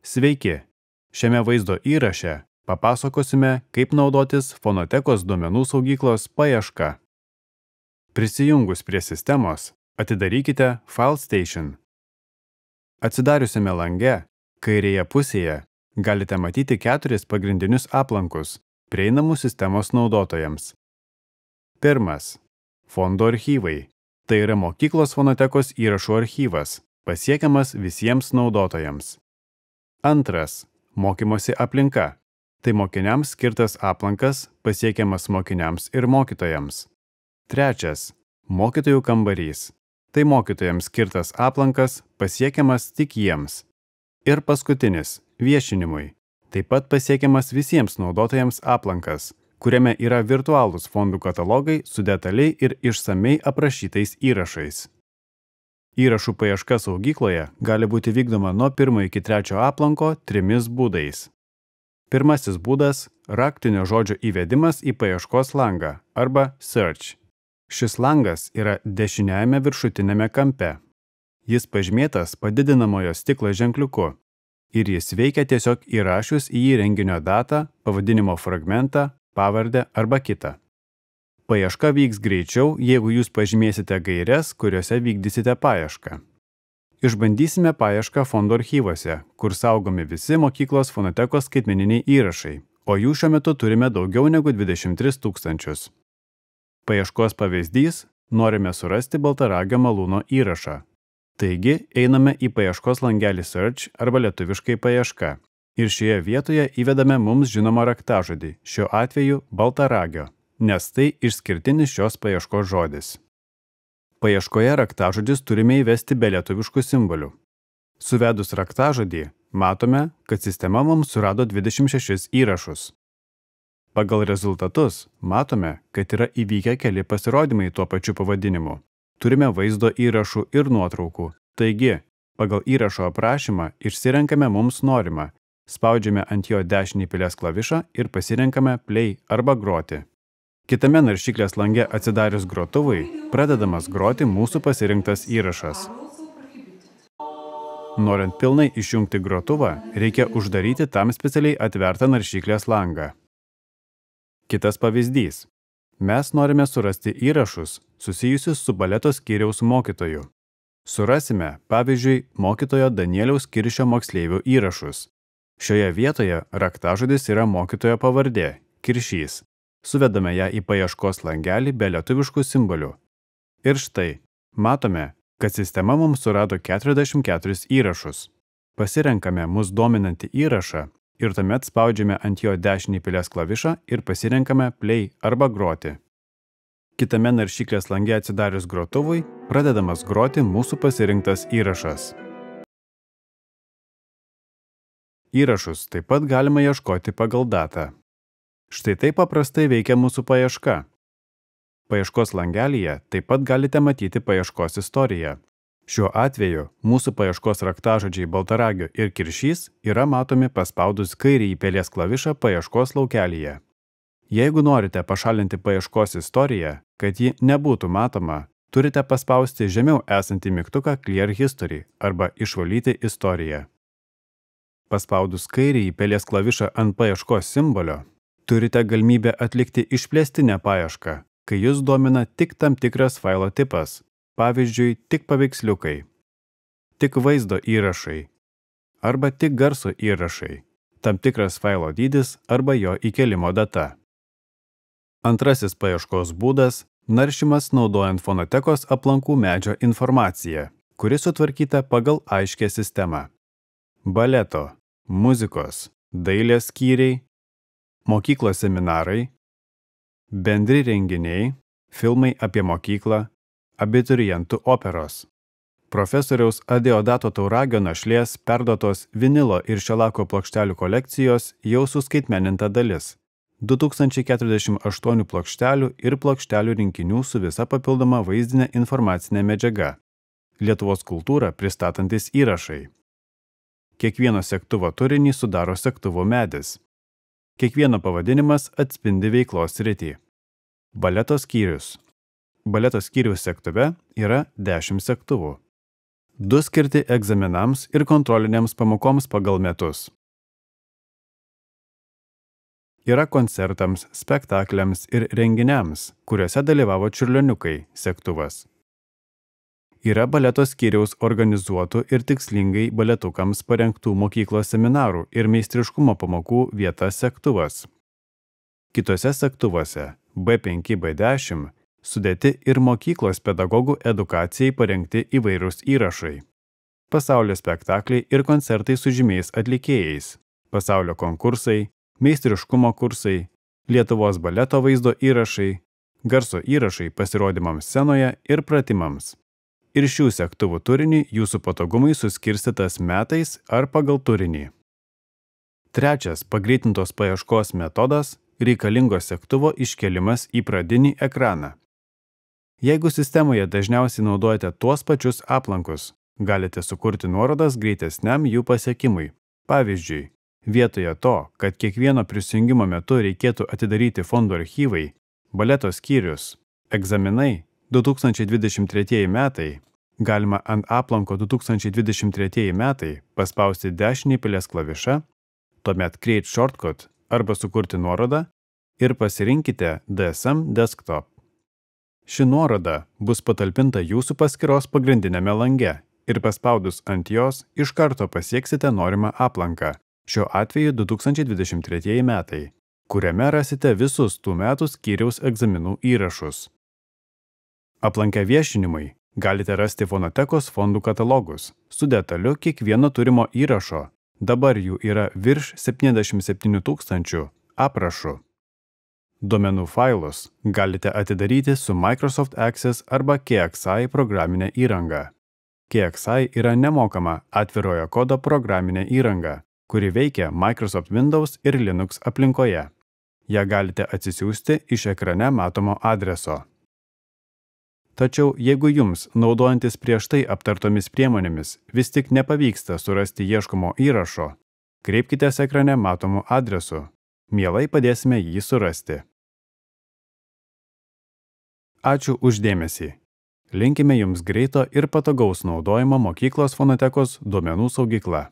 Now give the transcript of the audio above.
Sveiki! Šiame vaizdo įraše papasakosime, kaip naudotis Fonotekos duomenų saugyklos paieška. Prisijungus prie sistemos, atidarykite File Station. Atsidariusiame lange, kairėje pusėje, galite matyti 4 pagrindinius aplankus, prieinamus sistemos naudotojams. Pirmas. Fondo archyvai. Tai yra mokyklos Fonotekos įrašų archyvas, pasiekiamas visiems naudotojams. Antras. Mokymosi aplinka. Tai mokiniams skirtas aplankas, pasiekiamas mokiniams ir mokytojams. Trečias. Mokytojų kambarys. Tai mokytojams skirtas aplankas, pasiekiamas tik jiems. Ir paskutinis. Viešinimui. Taip pat pasiekiamas visiems naudotojams aplankas, kuriame yra virtualūs fondų katalogai su detaliai ir išsamei aprašytais įrašais. Įrašų paieška saugykloje gali būti vykdoma nuo 1 iki 3 aplanko 3 būdais. Pirmasis būdas – raktinio žodžio įvedimas į paieškos langą arba Search. Šis langas yra dešiniajame viršutiniame kampe. Jis pažymėtas padidinamojo stiklo ženkliuku ir jis veikia tiesiog įrašius į jį renginio datą, pavadinimo fragmentą, pavardę arba kitą. Paieška vyks greičiau, jeigu jūs pažymėsite gaires, kuriuose vykdysite paiešką. Išbandysime paiešką fondo archyvuose, kur saugomi visi mokyklos Fonotekos skaitmeniniai įrašai, o jų šiuo metu turime daugiau negu 23 000. Paieškos pavyzdys – norime surasti baltaragio malūno įrašą. Taigi, einame į paieškos langelį Search arba lietuviškai paieška ir šioje vietoje įvedame mums žinomą raktažodį, šiuo atveju baltaragio, nes tai išskirtinis šios paieškos žodis. Paieškoje raktažodžius turime įvesti be lietuviškų simbolių. Suvedus raktažodį, matome, kad sistema mums surado 26 įrašus. Pagal rezultatus matome, kad yra įvykę keli pasirodymai tuo pačiu pavadinimu. Turime vaizdo įrašų ir nuotraukų. Taigi, pagal įrašo aprašymą išsirenkame mums norimą, spaudžiame ant jo dešinį pilies klavišą ir pasirenkame Play arba groti. Kitame naršyklės lange atsidarius grotuvui, pradedamas groti mūsų pasirinktas įrašas. Norint pilnai išjungti grotuvą, reikia uždaryti tam specialiai atvertą naršyklės langą. Kitas pavyzdys. Mes norime surasti įrašus susijusius su baleto skyriaus mokytoju. Surasime, pavyzdžiui, mokytojo Danieliaus Kiršio moksleivių įrašus. Šioje vietoje raktažodis yra mokytojo pavardė – Kiršys. Suvedame ją į paieškos langelį be lietuviškų simbolių. Ir štai, matome, kad sistema mums surado 44 įrašus. Pasirenkame mus dominantį įrašą ir tuomet spaudžiame ant jo dešinį pilies klavišą ir pasirenkame Play arba groti. Kitame naršyklės lange atsidarius grotuvui, pradedamas groti mūsų pasirinktas įrašas. Įrašus taip pat galima ieškoti pagal datą. Štai taip paprastai veikia mūsų paieška. Paieškos langelyje taip pat galite matyti paieškos istoriją. Šiuo atveju mūsų paieškos raktažodžiai baltaragio ir Kiršys yra matomi paspaudus kairįjį pelės klavišą paieškos laukelyje. Jeigu norite pašalinti paieškos istoriją, kad ji nebūtų matoma, turite paspausti žemiau esantį mygtuką Clear History arba išvalyti istoriją. Paspaudus kairįjį pelės klavišą ant paieškos simbolio, turite galimybę atlikti išplėstinę paiešką, kai jūs domina tik tam tikras failo tipas, pavyzdžiui, tik paveiksliukai, tik vaizdo įrašai arba tik garso įrašai, tam tikras failo dydis arba jo įkelimo data. Antrasis paieškos būdas – naršymas naudojant Fonotekos aplankų medžio informaciją, kuri sutvarkyta pagal aiškią sistemą. Baleto, muzikos, dailės skyriai, mokyklos seminarai, bendri renginiai, filmai apie mokyklą, abiturientų operos. Profesoriaus Adeodato Tauragio našlės perduotos vinilo ir šelako plokštelių kolekcijos jau suskaitmeninta dalis. 2048 plokštelių ir plokštelių rinkinių su visa papildoma vaizdinė informacinė medžiaga. Lietuvos kultūrą pristatantis įrašai. Kiekvieno segtuvo turinį sudaro segtuvo medis. Kiekvieno pavadinimas atspindi veiklos sritį. Baleto skyrius. Baleto skyriaus segtuve yra 10 segtuvų. 2 skirti egzaminams ir kontrolinėms pamokoms pagal metus. Yra koncertams, spektakliams ir renginiams, kuriuose dalyvavo čiurlioniukai segtuvas. Yra baleto skyriaus organizuotų ir tikslingai baletukams parengtų mokyklos seminarų ir meistriškumo pamokų vieta segtuvas. Kitose segtuvuose B5, B10 sudėti ir mokyklos pedagogų edukacijai parengti įvairūs įrašai. Pasaulio spektakliai ir koncertai su žymiais atlikėjais, pasaulio konkursai, meistriškumo kursai, Lietuvos baleto vaizdo įrašai, garso įrašai pasirodymams scenoje ir pratimams. Ir šių segtuvų turinį jūsų patogumai suskirstytas metais ar pagal turinį. Trečias pagreitintos paieškos metodas – reikalingos segtuvo iškėlimas į pradinį ekraną. Jeigu sistemoje dažniausiai naudojate tuos pačius aplankus, galite sukurti nuorodas greitesniam jų pasiekimui. Pavyzdžiui, vietoje to, kad kiekvieno prisijungimo metu reikėtų atidaryti fondų archyvai, baleto skyrius, egzaminai 2023 metai, galima ant aplanko 2023 metai paspausti dešinį pelės klavišą, tuomet Create Shortcut arba sukurti nuorodą ir pasirinkite DSM Desktop. Ši nuoroda bus patalpinta jūsų paskyros pagrindinėme lange ir paspaudus ant jos iš karto pasieksite norimą aplanką, šiuo atveju 2023 metai, kuriame rasite visus tų metų skyriaus egzaminų įrašus. Aplanke viešinimui galite rasti Fonotekos fondų katalogus su detaliu kiekvieno turimo įrašo, dabar jų yra virš 77 000 aprašų. Duomenų failus galite atidaryti su Microsoft Access arba KXI programinė įranga. KXI yra nemokama atvirojo kodo programinė įranga, kuri veikia Microsoft Windows ir Linux aplinkoje. Ja galite atsisiųsti iš ekrane matomo adreso. Tačiau jeigu jums, naudojantis prieš tai aptartomis priemonėmis, vis tik nepavyksta surasti ieškomo įrašo, kreipkitės ekrane matomu adresu. Mielai padėsime jį surasti. Ačiū už dėmesį. Linkime jums greito ir patogaus naudojimo mokyklos Fonotekos duomenų saugykla.